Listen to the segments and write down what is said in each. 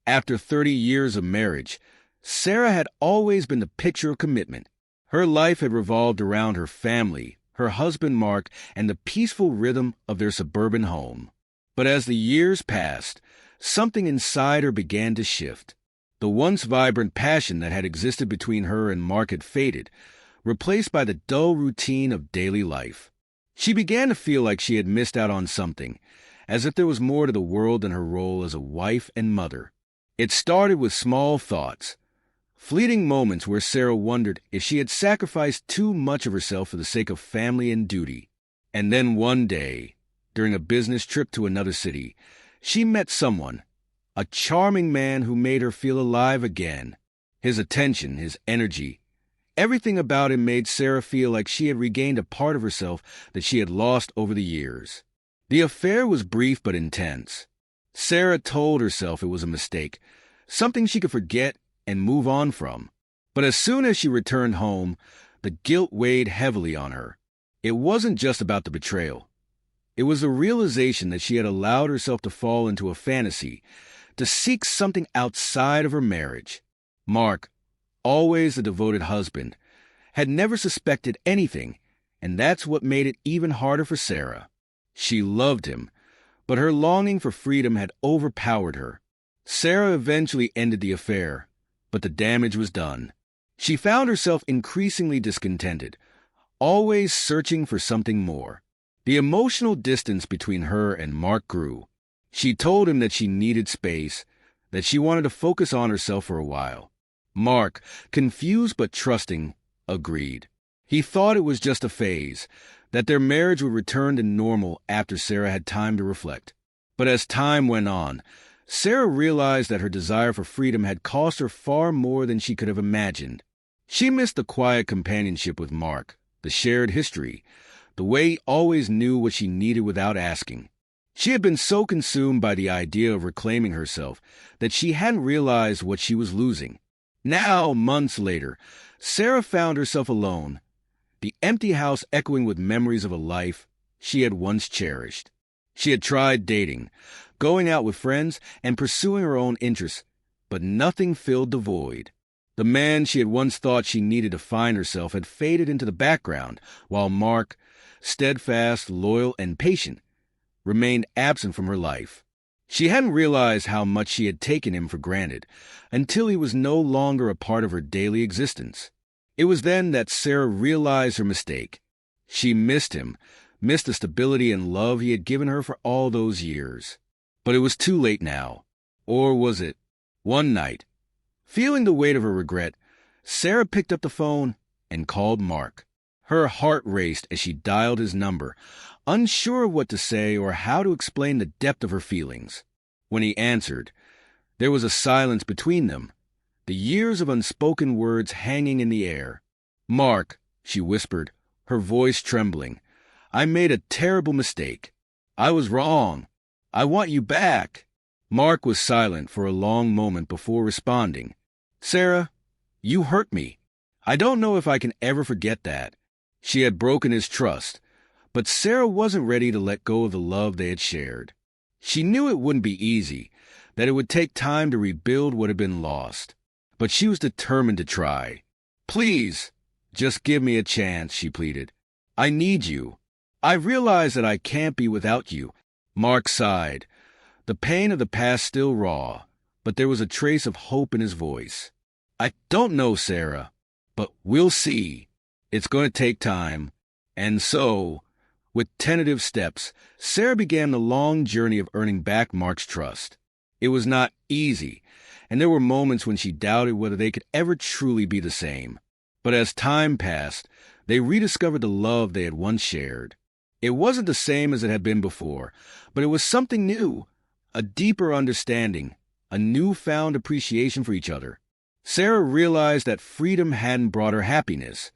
After 30 years of marriage, Sarah had always been the picture of commitment. Her life had revolved around her family, her husband Mark, and the peaceful rhythm of their suburban home. But as the years passed, something inside her began to shift. The once vibrant passion that had existed between her and Mark had faded, replaced by the dull routine of daily life. She began to feel like she had missed out on something, as if there was more to the world than her role as a wife and mother. It started with small thoughts, fleeting moments where Sarah wondered if she had sacrificed too much of herself for the sake of family and duty. And then one day, during a business trip to another city, she met someone, a charming man who made her feel alive again. His attention, his energy, everything about him made Sarah feel like she had regained a part of herself that she had lost over the years. The affair was brief but intense. Sarah told herself it was a mistake, something she could forget and move on from. But as soon as she returned home, the guilt weighed heavily on her. It wasn't just about the betrayal. It was the realization that she had allowed herself to fall into a fantasy, to seek something outside of her marriage. Mark, always a devoted husband, had never suspected anything, and that's what made it even harder for Sarah. She loved him, but her longing for freedom had overpowered her. Sarah eventually ended the affair, but the damage was done. She found herself increasingly discontented, always searching for something more. The emotional distance between her and Mark grew. She told him that she needed space, that she wanted to focus on herself for a while. Mark, confused but trusting, agreed. He thought it was just a phase, that their marriage would return to normal after Sarah had time to reflect. But as time went on, Sarah realized that her desire for freedom had cost her far more than she could have imagined. She missed the quiet companionship with Mark, the shared history, the way he always knew what she needed without asking. She had been so consumed by the idea of reclaiming herself that she hadn't realized what she was losing. Now, months later, Sarah found herself alone, the empty house echoing with memories of a life she had once cherished. She had tried dating, going out with friends, and pursuing her own interests, but nothing filled the void. The man she had once thought she needed to find herself had faded into the background, while Mark, steadfast, loyal, and patient, remained absent from her life. She hadn't realized how much she had taken him for granted until he was no longer a part of her daily existence. It was then that Sarah realized her mistake. She missed him, missed the stability and love he had given her for all those years. But it was too late now. Or was it? One night, feeling the weight of her regret, Sarah picked up the phone and called Mark. Her heart raced as she dialed his number, unsure of what to say or how to explain the depth of her feelings. When he answered, there was a silence between them, the years of unspoken words hanging in the air. "Mark," she whispered, her voice trembling, "I made a terrible mistake. I was wrong. I want you back." Mark was silent for a long moment before responding. "Sarah, you hurt me. I don't know if I can ever forget that." She had broken his trust, but Sarah wasn't ready to let go of the love they had shared. She knew it wouldn't be easy, that it would take time to rebuild what had been lost. But she was determined to try. "Please, just give me a chance," she pleaded. "I need you. I realize that I can't be without you." Mark sighed, the pain of the past still raw, but there was a trace of hope in his voice. "I don't know, Sarah, but we'll see. It's going to take time." And so, with tentative steps, Sarah began the long journey of earning back Mark's trust. It was not easy, and there were moments when she doubted whether they could ever truly be the same. But as time passed, they rediscovered the love they had once shared. It wasn't the same as it had been before, but it was something new, a deeper understanding, a newfound appreciation for each other. Sarah realized that freedom hadn't brought her happiness.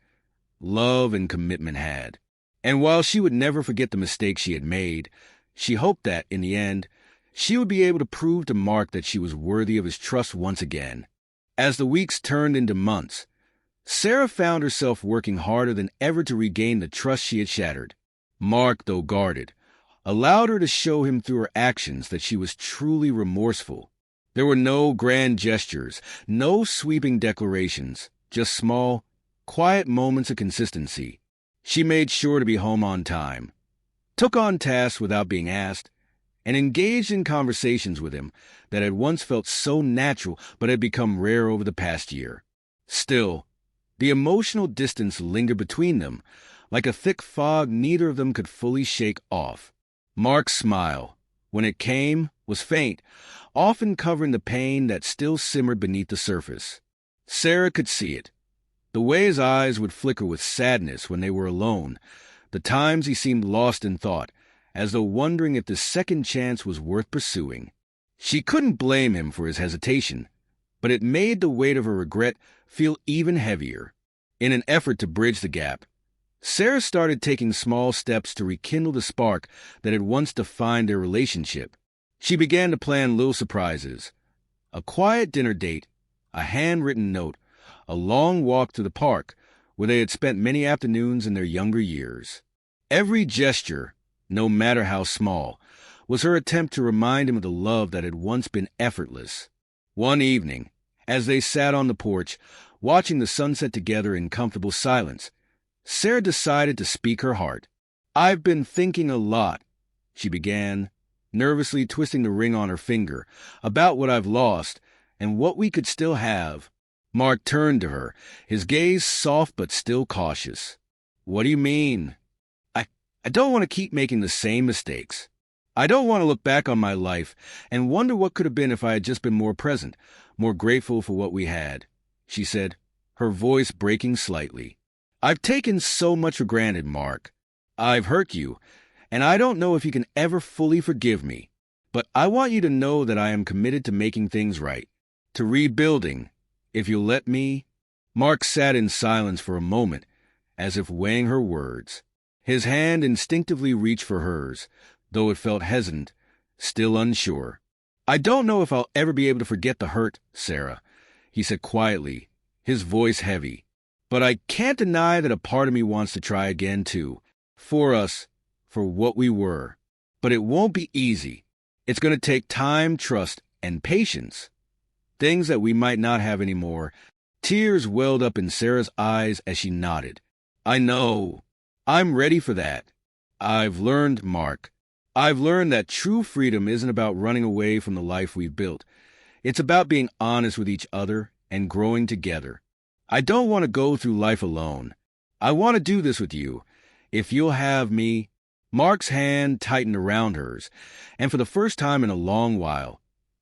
Love and commitment had. And while she would never forget the mistakes she had made, she hoped that, in the end, she would be able to prove to Mark that she was worthy of his trust once again. As the weeks turned into months, Sarah found herself working harder than ever to regain the trust she had shattered. Mark, though guarded, allowed her to show him through her actions that she was truly remorseful. There were no grand gestures, no sweeping declarations, just small, quiet moments of consistency. She made sure to be home on time, took on tasks without being asked, and engaged in conversations with him that had once felt so natural but had become rare over the past year. Still, the emotional distance lingered between them, like a thick fog neither of them could fully shake off. Mark's smile, when it came, was faint, often covering the pain that still simmered beneath the surface. Sarah could see it. The way his eyes would flicker with sadness when they were alone, the times he seemed lost in thought, as though wondering if this second chance was worth pursuing. She couldn't blame him for his hesitation, but it made the weight of her regret feel even heavier. In an effort to bridge the gap, Sarah started taking small steps to rekindle the spark that had once defined their relationship. She began to plan little surprises, a quiet dinner date, a handwritten note, a long walk to the park where they had spent many afternoons in their younger years. Every gesture, no matter how small, was her attempt to remind him of the love that had once been effortless. One evening, as they sat on the porch, watching the sunset together in comfortable silence, Sarah decided to speak her heart. "I've been thinking a lot," she began, nervously twisting the ring on her finger, "about what I've lost and what we could still have." Mark turned to her, his gaze soft but still cautious. "What do you mean?" I don't want to keep making the same mistakes. I don't want to look back on my life and wonder what could have been if I had just been more present, more grateful for what we had," she said, her voice breaking slightly. "I've taken so much for granted, Mark. I've hurt you, and I don't know if you can ever fully forgive me. But I want you to know that I am committed to making things right, to rebuilding, if you'll let me." Mark sat in silence for a moment, as if weighing her words. His hand instinctively reached for hers, though it felt hesitant, still unsure. "I don't know if I'll ever be able to forget the hurt, Sarah," he said quietly, his voice heavy. "But I can't deny that a part of me wants to try again, too. For us, for what we were. But it won't be easy. It's going to take time, trust, and patience. Things that we might not have anymore." Tears welled up in Sarah's eyes as she nodded. "I know. I'm ready for that. I've learned, Mark. I've learned that true freedom isn't about running away from the life we've built. It's about being honest with each other and growing together. I don't want to go through life alone. I want to do this with you. If you'll have me." Mark's hand tightened around hers, and for the first time in a long while,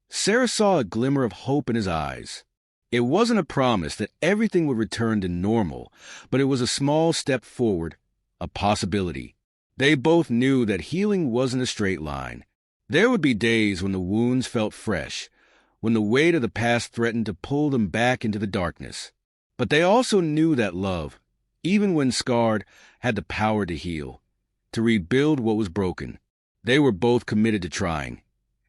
Sarah saw a glimmer of hope in his eyes. It wasn't a promise that everything would return to normal, but it was a small step forward, a possibility. They both knew that healing wasn't a straight line. There would be days when the wounds felt fresh, when the weight of the past threatened to pull them back into the darkness. But they also knew that love, even when scarred, had the power to heal, to rebuild what was broken. They were both committed to trying,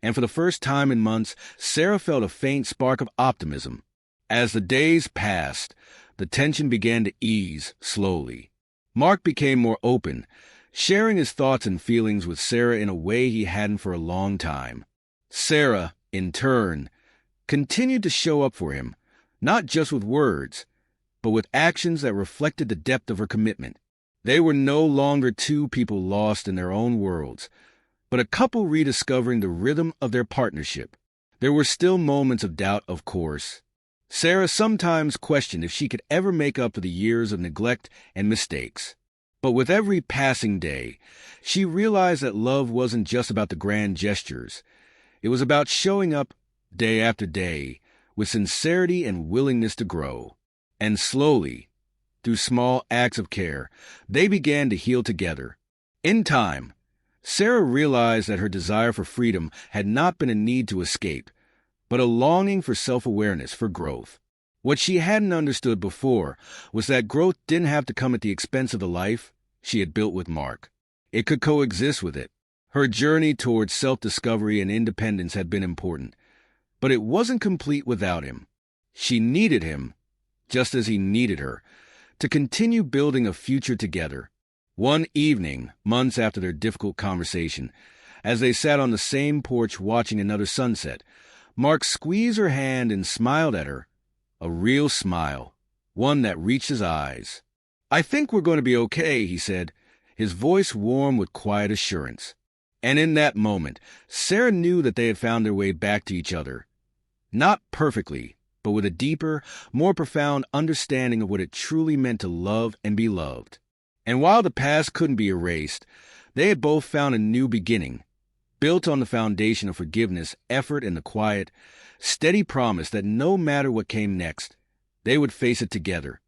and for the first time in months, Sarah felt a faint spark of optimism. As the days passed, the tension began to ease slowly. Mark became more open, sharing his thoughts and feelings with Sarah in a way he hadn't for a long time. Sarah, in turn, continued to show up for him, not just with words, but with actions that reflected the depth of her commitment. They were no longer two people lost in their own worlds, but a couple rediscovering the rhythm of their partnership. There were still moments of doubt, of course. Sarah sometimes questioned if she could ever make up for the years of neglect and mistakes. But with every passing day, she realized that love wasn't just about the grand gestures. It was about showing up day after day with sincerity and willingness to grow. And slowly, through small acts of care, they began to heal together. In time, Sarah realized that her desire for freedom had not been a need to escape, but a longing for self-awareness, for growth. What she hadn't understood before was that growth didn't have to come at the expense of the life she had built with Mark. It could coexist with it. Her journey towards self-discovery and independence had been important, but it wasn't complete without him. She needed him, just as he needed her, to continue building a future together. One evening, months after their difficult conversation, as they sat on the same porch watching another sunset, Mark squeezed her hand and smiled at her, a real smile, one that reached his eyes. "I think we're going to be okay," he said, his voice warm with quiet assurance. And in that moment, Sarah knew that they had found their way back to each other. Not perfectly, but with a deeper, more profound understanding of what it truly meant to love and be loved. And while the past couldn't be erased, they had both found a new beginning, built on the foundation of forgiveness, effort, and the quiet, steady promise that no matter what came next, they would face it together,